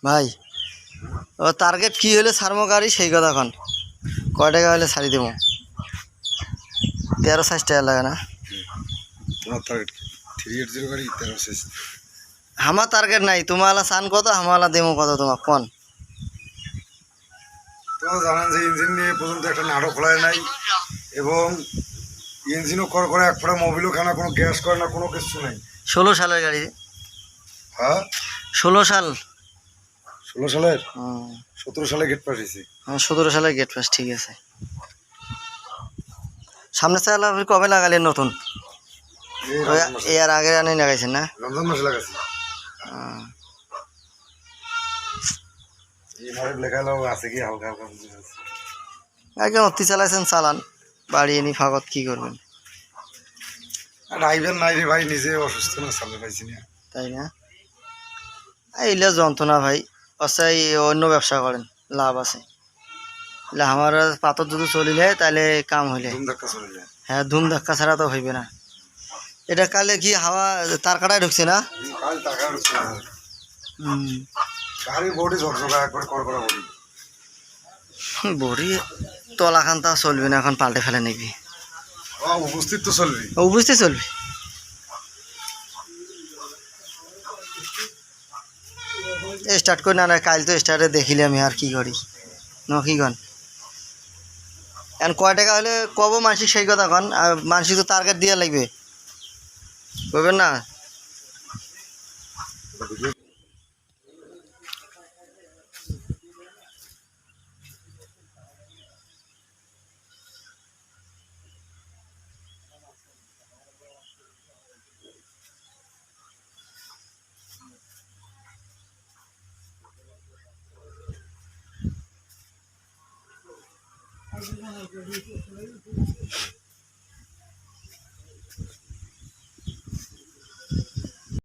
ভাই ও টার্গেট কি হলে ছাড়মো গাড়ি সেই কথা এখন কয় টাকা হলে ছাড়ি দেবো 13 টাকা লাগে না তোমার টার্গেট 380 গাড়ি 13 আমার টার্গেট নাই তোমালা চান কত আমালা দেবো কত তোমার কোন তোমরা জানেন যে ইঞ্জিন নিয়ে পর্যন্ত একটা নাটক খোলায় নাই এবং ইঞ্জিনও করে এক ফোঁটা মোবিলও খানা কোনো গ্যাস করে না কোনো কিছু নাই 16 সালের গাড়ি হ্যাঁ 16 সাল 16 সালের 17 সালে গেট পাস হয়েছে 17 সালের গেট পাস ঠিক আছে সামনে চালা কবে লাগালেন নতুন এর আগে আনি লাগাইছেন না রমজান মাসে লাগাইছি এই মারে লেখালো আছে কি হালকা হালকা আগে অতি চালাইছেন চালান বাড়ি এনে ফাগত কি করবেন ড্রাইভার নাই রে ভাই নিজে অসুস্থ না চালাতে পাইছি না তাই না এইলে যন্ত্রণা ভাই অসাই অন্য ব্যবসা করেন লাভ আছে আমার পাথর যদি চলিলে তাহলে কাম হইলে হ্যাঁ ধুম ধাক্কা ছাড়া তো হইবে না এটা কালে কি হাওয়া তার কাটায় ঢুকছে না বড়ি তলাখান তা চলবে না এখন পাল্টে ফেলে নিবি উপস্থিত তো চলবি বুঝতে চলবি স্টার্ট করি না কাল তো স্টার্টে দেখিলে আমি আর কি করি কি কন এখন কয় টাকা হলে কব মানসিক সেই কথা কন আর মানসিক তো টার্গেট দিয়ে লাগবে বুঝবেন না